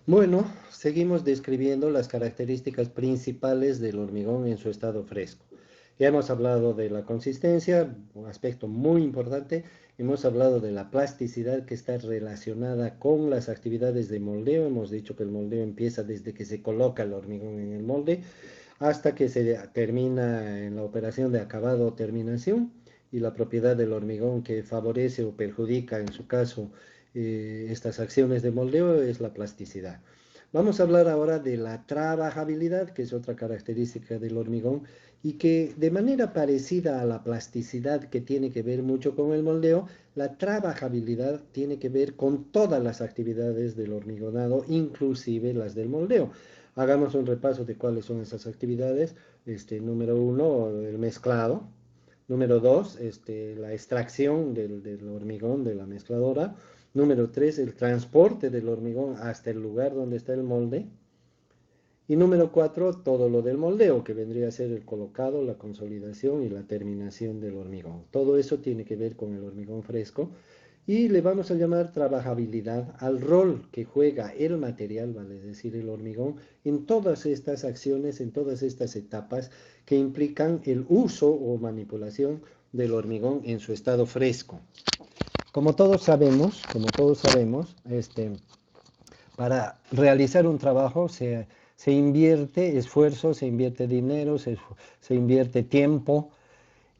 Bueno, seguimos describiendo las características principales del hormigón en su estado fresco. Ya hemos hablado de la consistencia, un aspecto muy importante. Hemos hablado de la plasticidad que está relacionada con las actividades de moldeo. Hemos dicho que el moldeo empieza desde que se coloca el hormigón en el molde hasta que se termina en la operación de acabado o terminación, y la propiedad del hormigón que favorece o perjudica en su caso estas acciones de moldeo es la plasticidad. Vamos a hablar ahora de la trabajabilidad, que es otra característica del hormigón y que de manera parecida a la plasticidad que tiene que ver mucho con el moldeo, la trabajabilidad tiene que ver con todas las actividades del hormigonado, inclusive las del moldeo. Hagamos un repaso de cuáles son esas actividades. Número uno, el mezclado. Número dos, la extracción del hormigón de la mezcladora. Número tres, el transporte del hormigón hasta el lugar donde está el molde. Y número cuatro, todo lo del moldeo, que vendría a ser el colocado, la consolidación y la terminación del hormigón. Todo eso tiene que ver con el hormigón fresco y le vamos a llamar trabajabilidad al rol que juega el material, vale decir, el hormigón, en todas estas acciones, en todas estas etapas que implican el uso o manipulación del hormigón en su estado fresco. Como todos sabemos, para realizar un trabajo se invierte esfuerzo, se invierte dinero, se invierte tiempo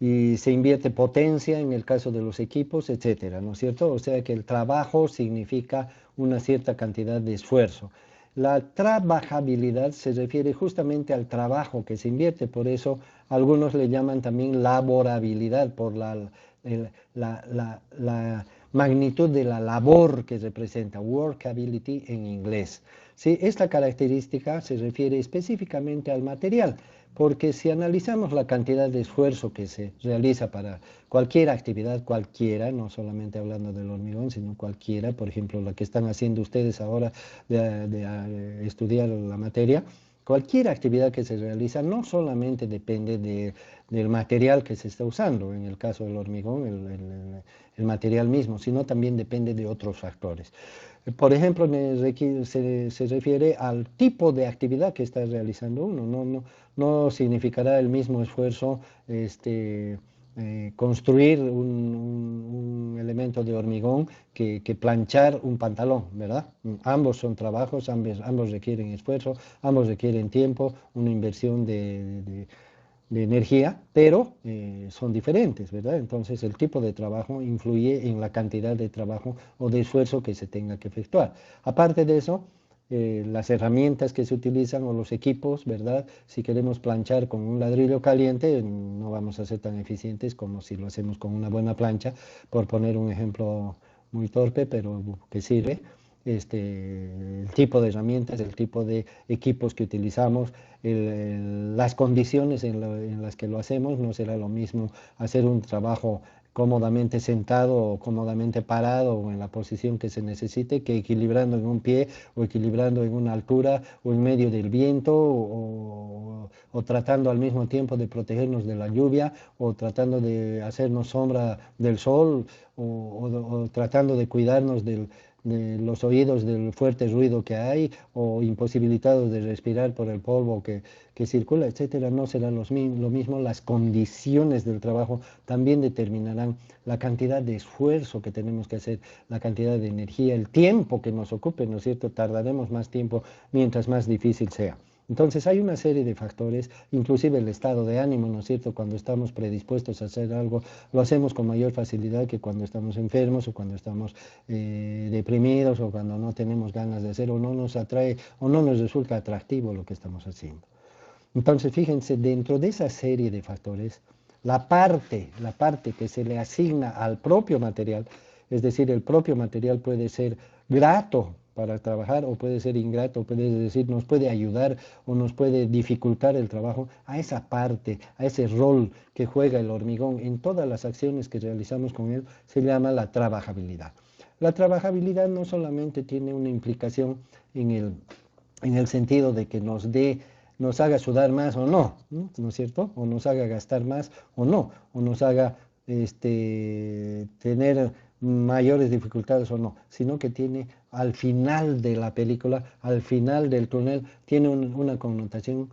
y se invierte potencia en el caso de los equipos, etcétera, ¿no es cierto? O sea que el trabajo significa una cierta cantidad de esfuerzo. La trabajabilidad se refiere justamente al trabajo que se invierte, por eso algunos le llaman también laborabilidad, por el- la magnitud de la labor que representa, workability en inglés. Sí, esta característica se refiere específicamente al material, porque si analizamos la cantidad de esfuerzo que se realiza para cualquier actividad, cualquiera, no solamente hablando del hormigón, sino cualquiera, por ejemplo, la que están haciendo ustedes ahora de estudiar la materia, cualquier actividad que se realiza no solamente depende del material que se está usando, en el caso del hormigón, el material mismo, sino también depende de otros factores. Por ejemplo, se refiere al tipo de actividad que está realizando uno. No significará el mismo esfuerzo construir un elemento de hormigón que planchar un pantalón, ¿verdad? Ambos son trabajos, ambos requieren esfuerzo, ambos requieren tiempo, una inversión de energía, pero son diferentes, ¿verdad? Entonces el tipo de trabajo influye en la cantidad de trabajo o de esfuerzo que se tenga que efectuar. Aparte de eso, las herramientas que se utilizan o los equipos, ¿verdad? Si queremos planchar con un ladrillo caliente, no vamos a ser tan eficientes como si lo hacemos con una buena plancha, por poner un ejemplo muy torpe, pero que sirve. El tipo de herramientas, el tipo de equipos que utilizamos, las condiciones en las que lo hacemos, no será lo mismo hacer un trabajo cómodamente sentado o cómodamente parado o en la posición que se necesite, que equilibrando en un pie o equilibrando en una altura o en medio del viento o tratando al mismo tiempo de protegernos de la lluvia o tratando de hacernos sombra del sol o tratando de cuidarnos de los oídos del fuerte ruido que hay o imposibilitados de respirar por el polvo que circula, etcétera. No será lo mismo. Las condiciones del trabajo también determinarán la cantidad de esfuerzo que tenemos que hacer, la cantidad de energía, el tiempo que nos ocupe, ¿no es cierto? Tardaremos más tiempo mientras más difícil sea. Entonces hay una serie de factores, inclusive el estado de ánimo, ¿no es cierto? Cuando estamos predispuestos a hacer algo, lo hacemos con mayor facilidad que cuando estamos enfermos o cuando estamos deprimidos o cuando no tenemos ganas de hacer o no nos atrae o no nos resulta atractivo lo que estamos haciendo. Entonces, fíjense, dentro de esa serie de factores, la parte que se le asigna al propio material, es decir, el propio material puede ser grato para trabajar o puede ser ingrato, puede decir, nos puede ayudar o nos puede dificultar el trabajo, a esa parte, a ese rol que juega el hormigón en todas las acciones que realizamos con él, se llama la trabajabilidad. La trabajabilidad no solamente tiene una implicación en el sentido de que nos haga sudar más o no, ¿no es cierto? O nos haga gastar más o no, o nos haga tener mayores dificultades o no, sino que tiene al final de la película, al final del túnel, tiene una connotación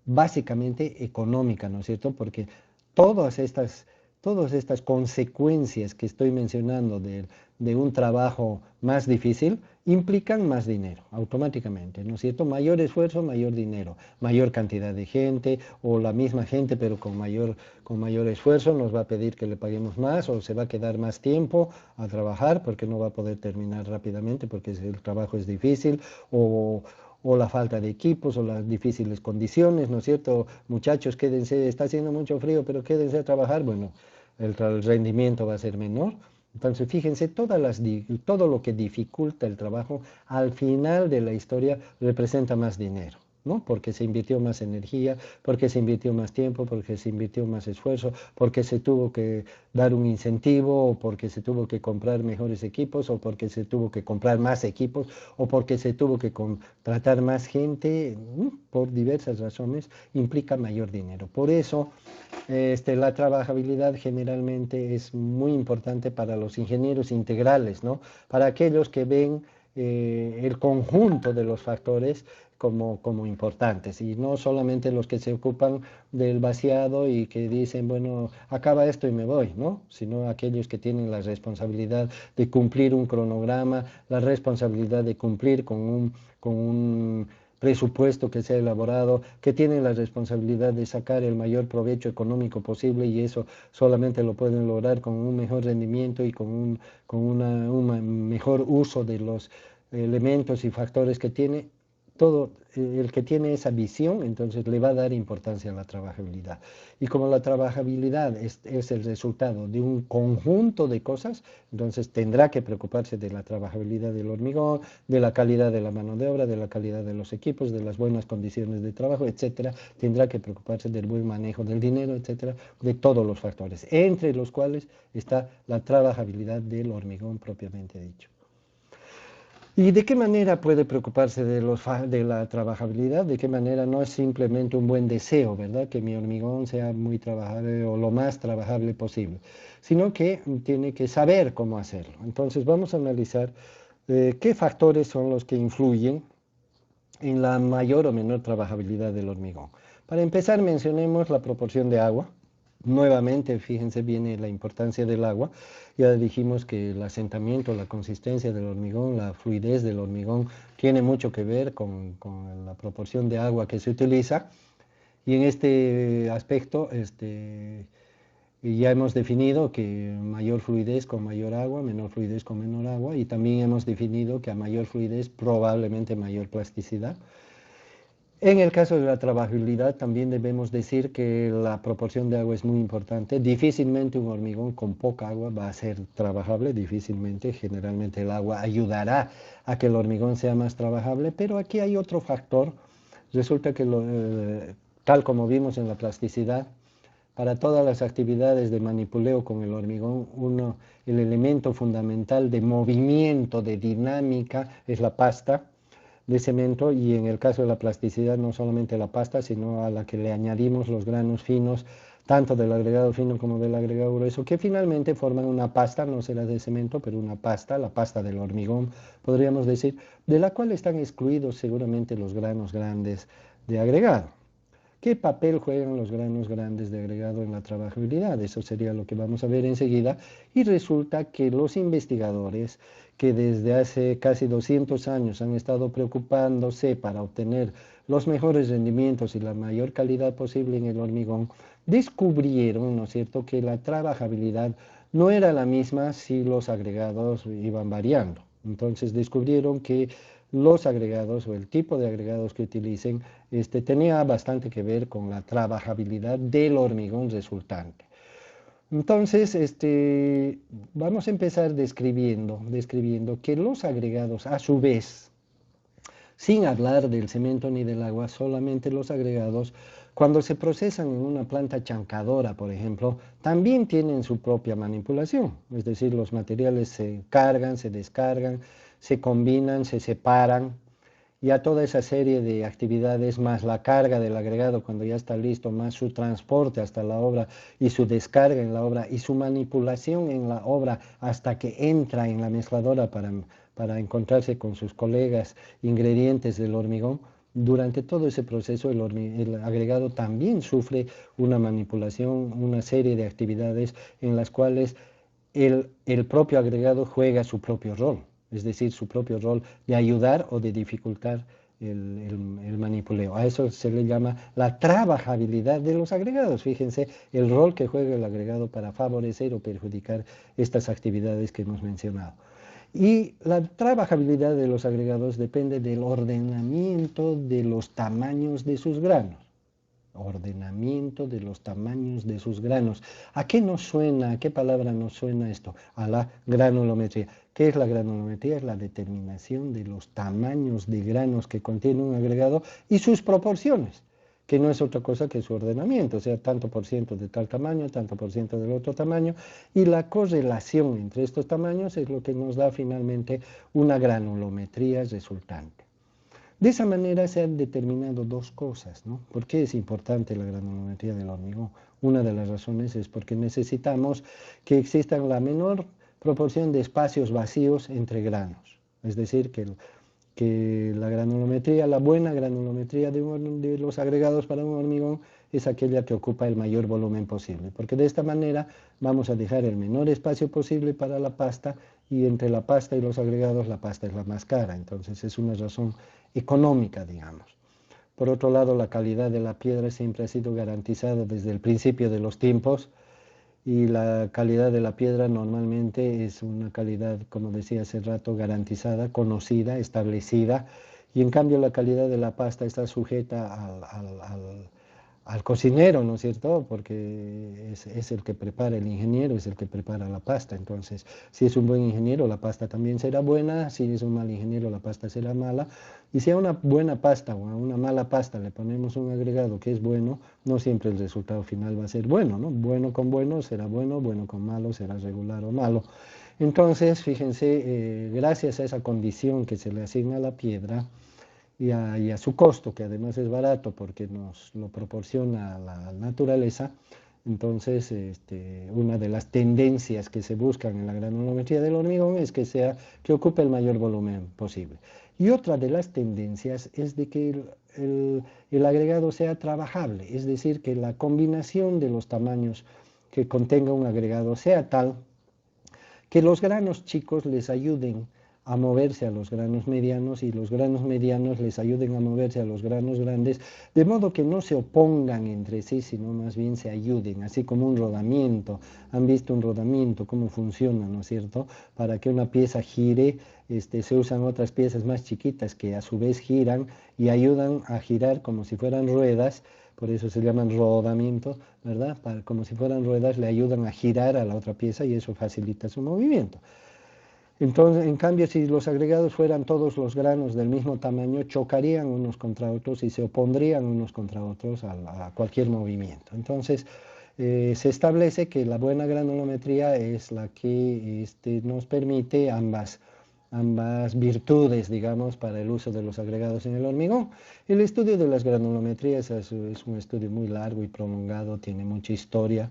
básicamente económica, ¿no es cierto? Porque todas estas, todas estas consecuencias que estoy mencionando de un trabajo más difícil implican más dinero, automáticamente, ¿no es cierto? Mayor esfuerzo, mayor dinero, mayor cantidad de gente o la misma gente pero con mayor esfuerzo nos va a pedir que le paguemos más o se va a quedar más tiempo a trabajar porque no va a poder terminar rápidamente porque el trabajo es difícil o la falta de equipos o las difíciles condiciones, ¿no es cierto? Muchachos, quédense, está haciendo mucho frío, pero quédense a trabajar, bueno, el rendimiento va a ser menor. Entonces, fíjense, todo lo que dificulta el trabajo, al final de la historia representa más dinero, ¿no? Porque se invirtió más energía, porque se invirtió más tiempo, porque se invirtió más esfuerzo, porque se tuvo que dar un incentivo, o porque se tuvo que comprar mejores equipos, o porque se tuvo que comprar más equipos, o porque se tuvo que contratar más gente, por diversas razones, implica mayor dinero. Por eso, la trabajabilidad generalmente es muy importante para los ingenieros integrales, ¿no? Para aquellos que ven el conjunto de los factores como importantes y no solamente los que se ocupan del vaciado y que dicen, bueno, acaba esto y me voy, ¿no? Sino aquellos que tienen la responsabilidad de cumplir un cronograma, la responsabilidad de cumplir con un presupuesto que se ha elaborado, que tienen la responsabilidad de sacar el mayor provecho económico posible y eso solamente lo pueden lograr con un mejor rendimiento y un mejor uso de los elementos y factores que tiene. Todo el que tiene esa visión, entonces le va a dar importancia a la trabajabilidad. Y como la trabajabilidad es el resultado de un conjunto de cosas, entonces tendrá que preocuparse de la trabajabilidad del hormigón, de la calidad de la mano de obra, de la calidad de los equipos, de las buenas condiciones de trabajo, etcétera. Tendrá que preocuparse del buen manejo del dinero, etcétera, de todos los factores, entre los cuales está la trabajabilidad del hormigón propiamente dicho. ¿Y de qué manera puede preocuparse de la trabajabilidad? ¿De qué manera no es simplemente un buen deseo, ¿verdad? Que mi hormigón sea muy trabajable o lo más trabajable posible, sino que tiene que saber cómo hacerlo. Entonces vamos a analizar qué factores son los que influyen en la mayor o menor trabajabilidad del hormigón. Para empezar, mencionemos la proporción de agua. Nuevamente, fíjense bien la importancia del agua. Ya dijimos que el asentamiento, la consistencia del hormigón, la fluidez del hormigón tiene mucho que ver con la proporción de agua que se utiliza. Y en este aspecto, ya hemos definido que mayor fluidez con mayor agua, menor fluidez con menor agua. Y también hemos definido que a mayor fluidez probablemente mayor plasticidad. En el caso de la trabajabilidad también debemos decir que la proporción de agua es muy importante. Difícilmente un hormigón con poca agua va a ser trabajable, difícilmente. Generalmente el agua ayudará a que el hormigón sea más trabajable, pero aquí hay otro factor. Resulta que tal como vimos en la plasticidad, para todas las actividades de manipuleo con el hormigón, el elemento fundamental de movimiento, de dinámica, es la pasta de cemento y en el caso de la plasticidad no solamente la pasta, sino a la que le añadimos los granos finos, tanto del agregado fino como del agregado grueso, que finalmente forman una pasta, no será de cemento, pero una pasta, la pasta del hormigón, podríamos decir, de la cual están excluidos seguramente los granos grandes de agregado. ¿Qué papel juegan los granos grandes de agregado en la trabajabilidad? Eso sería lo que vamos a ver enseguida. Y resulta que los investigadores que desde hace casi 200 años han estado preocupándose para obtener los mejores rendimientos y la mayor calidad posible en el hormigón, descubrieron, ¿no es cierto?, que la trabajabilidad no era la misma si los agregados iban variando. Entonces descubrieron que los agregados o el tipo de agregados que utilicen tenía bastante que ver con la trabajabilidad del hormigón resultante. Entonces, vamos a empezar describiendo que los agregados, a su vez, sin hablar del cemento ni del agua, solamente los agregados, cuando se procesan en una planta chancadora, por ejemplo, también tienen su propia manipulación. Es decir, los materiales se cargan, se descargan, se combinan, se separan. Ya toda esa serie de actividades, más la carga del agregado cuando ya está listo, más su transporte hasta la obra y su descarga en la obra y su manipulación en la obra hasta que entra en la mezcladora para encontrarse con sus colegas ingredientes del hormigón, durante todo ese proceso el agregado también sufre una manipulación, una serie de actividades en las cuales el propio agregado juega su propio rol, es decir, su propio rol de ayudar o de dificultar el manipuleo. A eso se le llama la trabajabilidad de los agregados. Fíjense el rol que juega el agregado para favorecer o perjudicar estas actividades que hemos mencionado. Y la trabajabilidad de los agregados depende del ordenamiento de los tamaños de sus granos. Ordenamiento de los tamaños de sus granos. ¿A qué nos suena, a qué palabra nos suena esto? A la granulometría. ¿Qué es la granulometría? Es la determinación de los tamaños de granos que contiene un agregado y sus proporciones, que no es otra cosa que su ordenamiento, o sea, tanto por ciento de tal tamaño, tanto por ciento del otro tamaño, y la correlación entre estos tamaños es lo que nos da finalmente una granulometría resultante. De esa manera se han determinado dos cosas, ¿no? ¿Por qué es importante la granulometría del hormigón? Una de las razones es porque necesitamos que existan la menor proporción de espacios vacíos entre granos. Es decir, que la granulometría, la buena granulometría de los agregados para un hormigón es aquella que ocupa el mayor volumen posible, porque de esta manera vamos a dejar el menor espacio posible para la pasta y entre la pasta y los agregados la pasta es la más cara, entonces es una razón económica, digamos. Por otro lado, la calidad de la piedra siempre ha sido garantizada desde el principio de los tiempos y la calidad de la piedra normalmente es una calidad, como decía hace rato, garantizada, conocida, establecida, y en cambio la calidad de la pasta está sujeta al cocinero, ¿no es cierto? Porque es el que prepara, el ingeniero es el que prepara la pasta. Entonces, si es un buen ingeniero, la pasta también será buena. Si es un mal ingeniero, la pasta será mala. Y si a una buena pasta o a una mala pasta le ponemos un agregado que es bueno, no siempre el resultado final va a ser bueno, ¿no? Bueno con bueno será bueno, bueno con malo será regular o malo. Entonces, fíjense, gracias a esa condición que se le asigna a la piedra, y a su costo, que además es barato porque nos lo proporciona la naturaleza. Entonces, una de las tendencias que se buscan en la granulometría del hormigón es que ocupe el mayor volumen posible. Y otra de las tendencias es de que el agregado sea trabajable, es decir, que la combinación de los tamaños que contenga un agregado sea tal que los granos chicos les ayuden a moverse a los granos medianos y los granos medianos les ayuden a moverse a los granos grandes, de modo que no se opongan entre sí, sino más bien se ayuden, así como un rodamiento. Han visto un rodamiento, cómo funciona, ¿no es cierto? Para que una pieza gire, se usan otras piezas más chiquitas que a su vez giran y ayudan a girar como si fueran ruedas. Por eso se llaman rodamiento, ¿verdad? Como si fueran ruedas, le ayudan a girar a la otra pieza y eso facilita su movimiento. Entonces, en cambio, si los agregados fueran todos los granos del mismo tamaño, chocarían unos contra otros y se opondrían unos contra otros a cualquier movimiento. Entonces, se establece que la buena granulometría es la que nos permite ambas virtudes, digamos, para el uso de los agregados en el hormigón. El estudio de las granulometrías es un estudio muy largo y prolongado, tiene mucha historia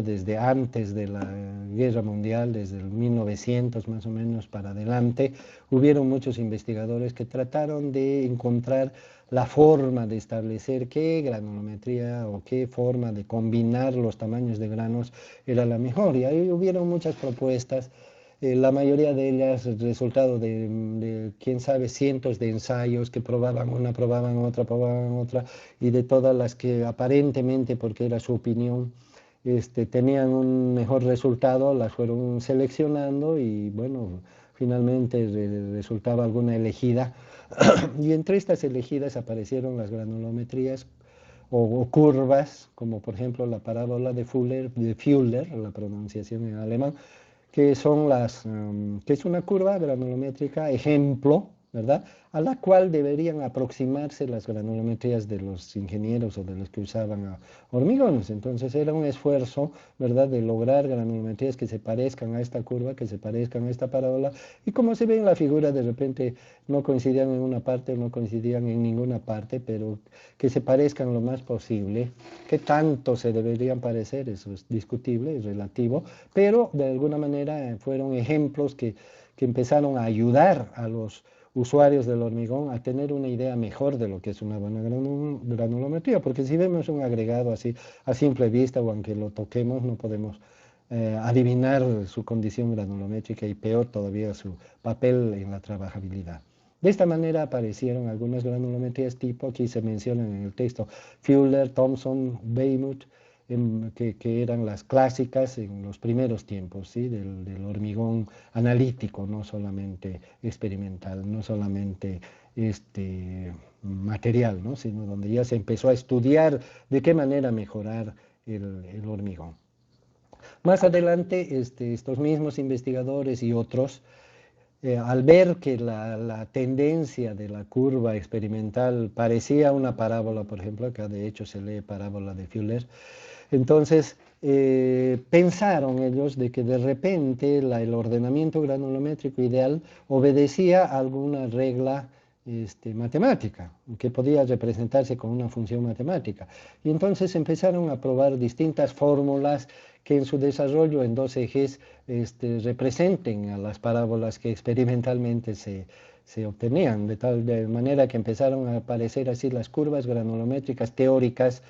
desde antes de la Guerra Mundial, desde el 1900 más o menos para adelante. Hubieron muchos investigadores que trataron de encontrar la forma de establecer qué granulometría o qué forma de combinar los tamaños de granos era la mejor. Y ahí hubieron muchas propuestas. La mayoría de ellas resultado de, quién sabe, cientos de ensayos que probaban una, probaban otra, y de todas las que aparentemente, porque era su opinión, tenían un mejor resultado, las fueron seleccionando y bueno, finalmente resultaba alguna elegida. Y entre estas elegidas aparecieron las granulometrías o curvas, como por ejemplo la parábola de Fuller, la pronunciación en alemán, que es una curva granulométrica ejemplo, ¿verdad? A la cual deberían aproximarse las granulometrías de los ingenieros o de los que usaban hormigones. Entonces era un esfuerzo, ¿verdad?, de lograr granulometrías que se parezcan a esta curva, que se parezcan a esta parábola, y como se ve en la figura, de repente no coincidían en una parte, no coincidían en ninguna parte, pero que se parezcan lo más posible. ¿Qué tanto se deberían parecer? Eso es discutible, es relativo, pero de alguna manera fueron ejemplos que que empezaron a ayudar a los usuarios del hormigón a tener una idea mejor de lo que es una buena granulometría, porque si vemos un agregado así a simple vista o aunque lo toquemos no podemos adivinar su condición granulométrica y peor todavía su papel en la trabajabilidad. De esta manera aparecieron algunas granulometrías tipo, aquí se mencionan en el texto, Fuller, Thomson, Weymouth, que eran las clásicas en los primeros tiempos, ¿sí? del hormigón analítico, no solamente experimental, no solamente material, ¿no? Sino donde ya se empezó a estudiar de qué manera mejorar el hormigón. Más adelante, estos mismos investigadores y otros, al ver que la tendencia de la curva experimental parecía una parábola, por ejemplo, acá de hecho se lee parábola de Fuller, entonces pensaron ellos de que de repente el ordenamiento granulométrico ideal obedecía a alguna regla matemática, que podía representarse con una función matemática. Y entonces empezaron a probar distintas fórmulas que en su desarrollo en dos ejes representen a las parábolas que experimentalmente se obtenían, de tal manera que empezaron a aparecer así las curvas granulométricas teóricas,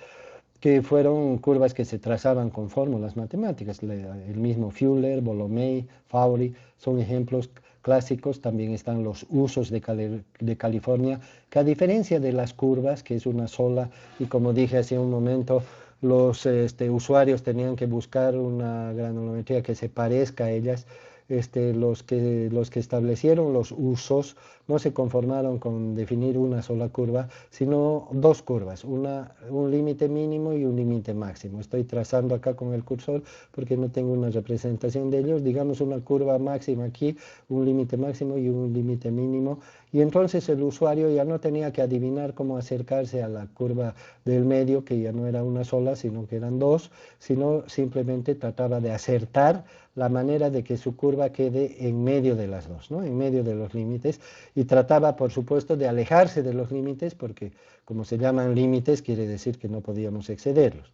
que fueron curvas que se trazaban con fórmulas matemáticas. El mismo Fuller, Bolomey, Faury son ejemplos clásicos. También están los usos de California, que a diferencia de las curvas, que es una sola, y como dije hace un momento, los usuarios tenían que buscar una granulometría que se parezca a ellas. Los que establecieron los usos no se conformaron con definir una sola curva, sino dos curvas, un límite mínimo y un límite máximo. Estoy trazando acá con el cursor porque no tengo una representación de ellos. Digamos una curva máxima aquí, un límite máximo y un límite mínimo. Y entonces el usuario ya no tenía que adivinar cómo acercarse a la curva del medio, que ya no era una sola, sino que eran dos, sino simplemente trataba de acertar la manera de que su curva quede en medio de las dos, ¿no? En medio de los límites, y trataba, por supuesto, de alejarse de los límites, porque como se llaman límites, quiere decir que no podíamos excederlos.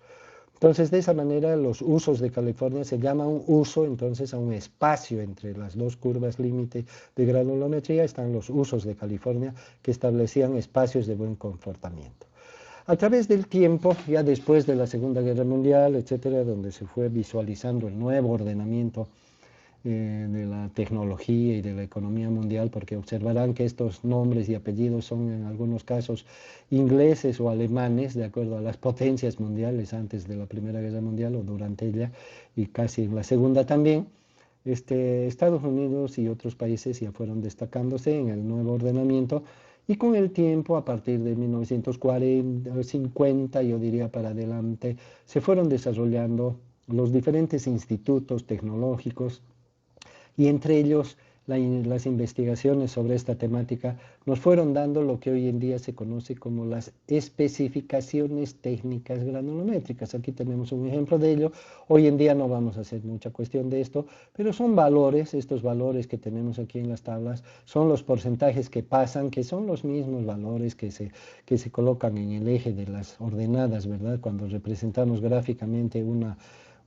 Entonces, de esa manera, los usos de California se llama un uso, entonces, a un espacio entre las dos curvas límite de granulometría, están los usos de California que establecían espacios de buen comportamiento. A través del tiempo, ya después de la Segunda Guerra Mundial, etcétera, donde se fue visualizando el nuevo ordenamiento de la tecnología y de la economía mundial, porque observarán que estos nombres y apellidos son en algunos casos ingleses o alemanes, de acuerdo a las potencias mundiales antes de la Primera Guerra Mundial o durante ella, y casi en la Segunda también. Estados Unidos y otros países ya fueron destacándose en el nuevo ordenamiento, y con el tiempo, a partir de 1940, 50, yo diría para adelante, se fueron desarrollando los diferentes institutos tecnológicos, y entre ellos las investigaciones sobre esta temática nos fueron dando lo que hoy en día se conoce como las especificaciones técnicas granulométricas. Aquí tenemos un ejemplo de ello. Hoy en día no vamos a hacer mucha cuestión de esto, pero son valores, estos valores que tenemos aquí en las tablas, son los porcentajes que pasan, que son los mismos valores que se colocan en el eje de las ordenadas, ¿verdad? Cuando representamos gráficamente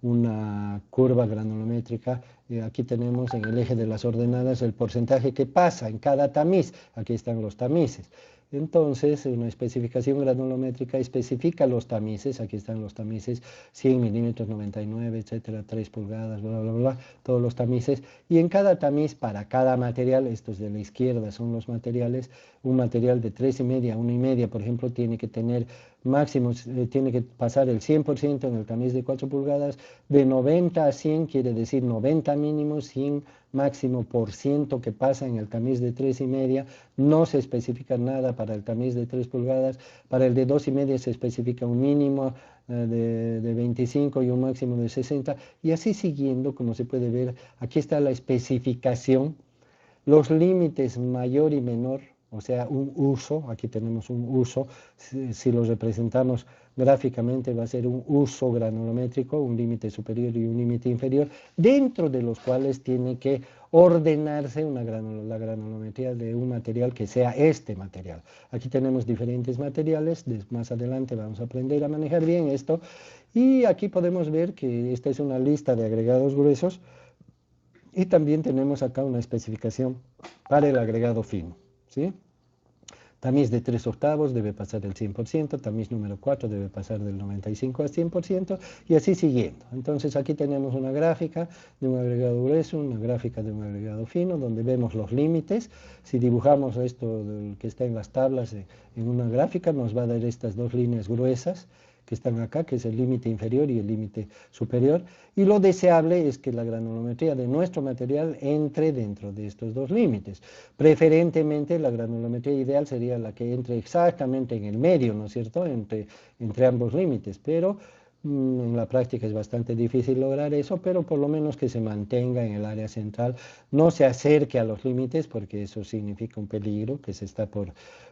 una curva granulométrica, aquí tenemos en el eje de las ordenadas el porcentaje que pasa en cada tamiz, aquí están los tamices. Entonces, una especificación granulométrica especifica los tamices, aquí están los tamices, 100 milímetros, 99, etcétera, 3 pulgadas, bla, bla, bla, todos los tamices, y en cada tamiz, para cada material, estos de la izquierda son los materiales, un material de 3,5 a 1,5, por ejemplo, tiene que tener máximo, tiene que pasar el 100% en el tamiz de 4 pulgadas, de 90 a 100 quiere decir 90 mínimo, 100 máximo por ciento que pasa en el tamiz de 3,5, no se especifica nada para el tamiz de 3 pulgadas, para el de 2,5 se especifica un mínimo de 25 y un máximo de 60, y así siguiendo, como se puede ver, aquí está la especificación, los límites mayor y menor, o sea, un uso, aquí tenemos un uso, si lo representamos gráficamente va a ser un uso granulométrico, un límite superior y un límite inferior, dentro de los cuales tiene que ordenarse la granulometría de un material que sea este material. Aquí tenemos diferentes materiales, más adelante vamos a aprender a manejar bien esto, y aquí podemos ver que esta es una lista de agregados gruesos, Y también tenemos acá una especificación para el agregado fino, ¿sí? Tamiz de 3/8 debe pasar el 100%, tamiz número 4 debe pasar del 95 al 100% y así siguiendo. Entonces aquí tenemos una gráfica de un agregado grueso, una gráfica de un agregado fino, donde vemos los límites. Si dibujamos esto que está en las tablas en una gráfica, nos va a dar estas dos líneas gruesas que están acá, que es el límite inferior y el límite superior, y lo deseable es que la granulometría de nuestro material entre dentro de estos dos límites. Preferentemente la granulometría ideal sería la que entre exactamente en el medio, ¿no es cierto?, entre ambos límites, pero en la práctica es bastante difícil lograr eso, pero por lo menos que se mantenga en el área central, no se acerque a los límites, porque eso significa un peligro,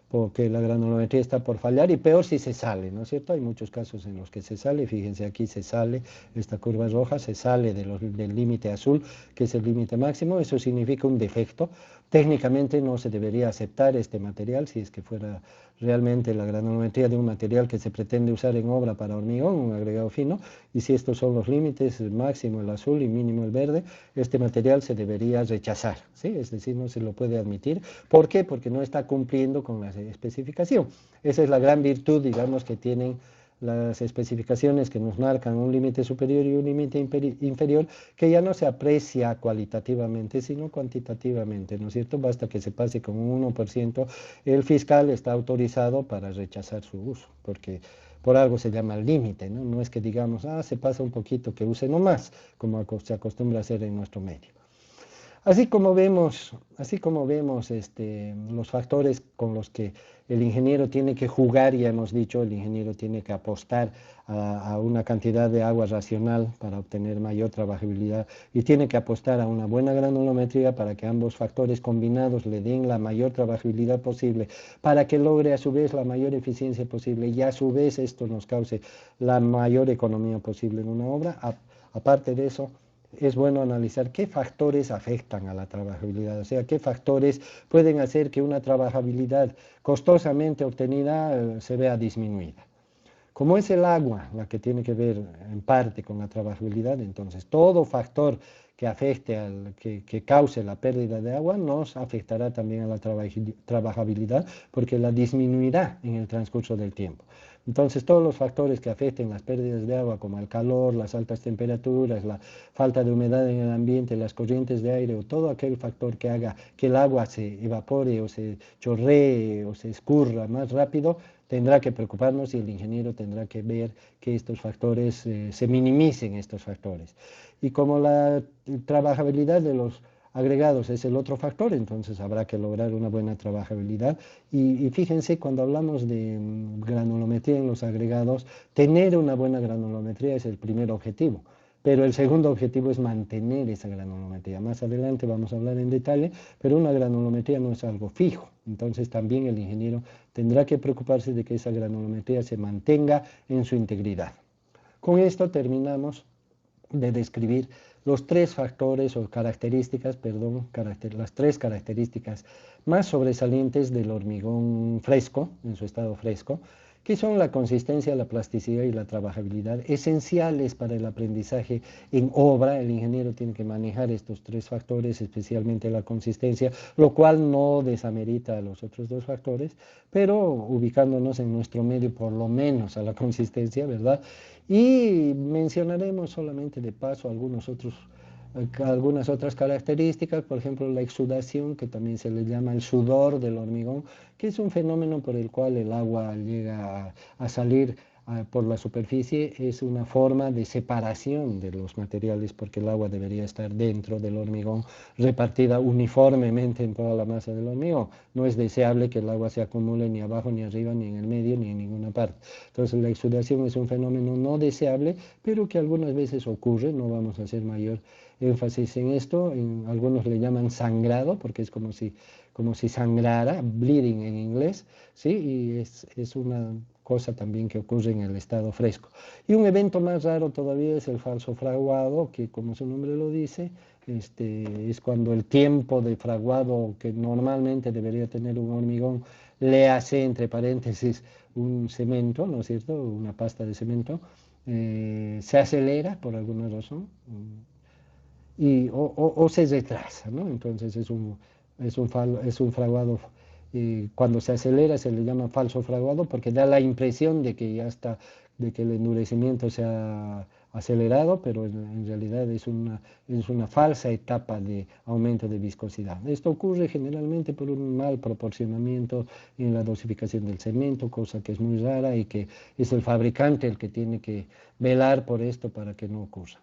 porque la granulometría está por fallar, y peor si se sale, ¿no es cierto? Hay muchos casos en los que se sale, fíjense aquí se sale, esta curva roja se sale del límite azul, que es el límite máximo, eso significa un defecto. Técnicamente no se debería aceptar este material si es que fuera realmente la granulometría de un material que se pretende usar en obra para hormigón, un agregado fino, y si estos son los límites, máximo el azul y mínimo el verde, este material se debería rechazar, ¿sí? Es decir, no se lo puede admitir. ¿Por qué? Porque no está cumpliendo con la especificación. Esa es la gran virtud, digamos, que tienen las especificaciones que nos marcan un límite superior y un límite inferior, que ya no se aprecia cualitativamente, sino cuantitativamente, ¿no es cierto? Basta que se pase con un 1%, el fiscal está autorizado para rechazar su uso, porque por algo se llama límite, ¿no? No es que digamos, se pasa un poquito, que use nomás, como se acostumbra a hacer en nuestro medio. Así como vemos los factores con los que el ingeniero tiene que jugar, ya hemos dicho, el ingeniero tiene que apostar a una cantidad de agua racional para obtener mayor trabajabilidad y tiene que apostar a una buena granulometría para que ambos factores combinados le den la mayor trabajabilidad posible, para que logre a su vez la mayor eficiencia posible y a su vez esto nos cause la mayor economía posible en una obra. Aparte de eso, es bueno analizar qué factores afectan a la trabajabilidad, o sea, qué factores pueden hacer que una trabajabilidad costosamente obtenida se vea disminuida. Como es el agua la que tiene que ver en parte con la trabajabilidad, entonces todo factor que afecte, que cause la pérdida de agua, nos afectará también a la trabajabilidad porque la disminuirá en el transcurso del tiempo. Entonces todos los factores que afecten las pérdidas de agua, como el calor, las altas temperaturas, la falta de humedad en el ambiente, las corrientes de aire o todo aquel factor que haga que el agua se evapore o se chorree o se escurra más rápido, tendrá que preocuparnos y el ingeniero tendrá que ver que estos factores, se minimicen estos factores. Y como la trabajabilidad de los agregados es el otro factor, entonces habrá que lograr una buena trabajabilidad. Y fíjense, cuando hablamos de granulometría en los agregados, tener una buena granulometría es el primer objetivo. Pero el segundo objetivo es mantener esa granulometría. Más adelante vamos a hablar en detalle, pero una granulometría no es algo fijo. Entonces también el ingeniero tendrá que preocuparse de que esa granulometría se mantenga en su integridad. Con esto terminamos de describir los tres factores o características, perdón, las tres características más sobresalientes del hormigón fresco, en su estado fresco, que son la consistencia, la plasticidad y la trabajabilidad, esenciales para el aprendizaje en obra. El ingeniero tiene que manejar estos tres factores, especialmente la consistencia, lo cual no desamerita a los otros dos factores, pero ubicándonos en nuestro medio por lo menos a la consistencia, ¿verdad? Y mencionaremos solamente de paso algunas otras características, por ejemplo la exudación, que también se le llama el sudor del hormigón, que es un fenómeno por el cual el agua llega a salir por la superficie. Es una forma de separación de los materiales porque el agua debería estar dentro del hormigón, repartida uniformemente en toda la masa del hormigón. No es deseable que el agua se acumule ni abajo, ni arriba, ni en el medio, ni en ninguna parte. Entonces la exudación es un fenómeno no deseable, pero que algunas veces ocurre. No vamos a hacer mayor énfasis en esto. Algunos le llaman sangrado porque es como si sangrara, bleeding en inglés, ¿sí? Y es una cosa también que ocurre en el estado fresco. Y un evento más raro todavía es el falso fraguado, que como su nombre lo dice, es cuando el tiempo de fraguado que normalmente debería tener un hormigón le hace, entre paréntesis, un cemento, ¿no es cierto?, una pasta de cemento, se acelera por alguna razón. o se retrasa, ¿no? Entonces es un fraguado, cuando se acelera se le llama falso fraguado porque da la impresión de que ya está, de que el endurecimiento se ha acelerado, pero en realidad es una falsa etapa de aumento de viscosidad. Esto ocurre generalmente por un mal proporcionamiento en la dosificación del cemento, cosa que es muy rara y que es el fabricante el que tiene que velar por esto para que no ocurra.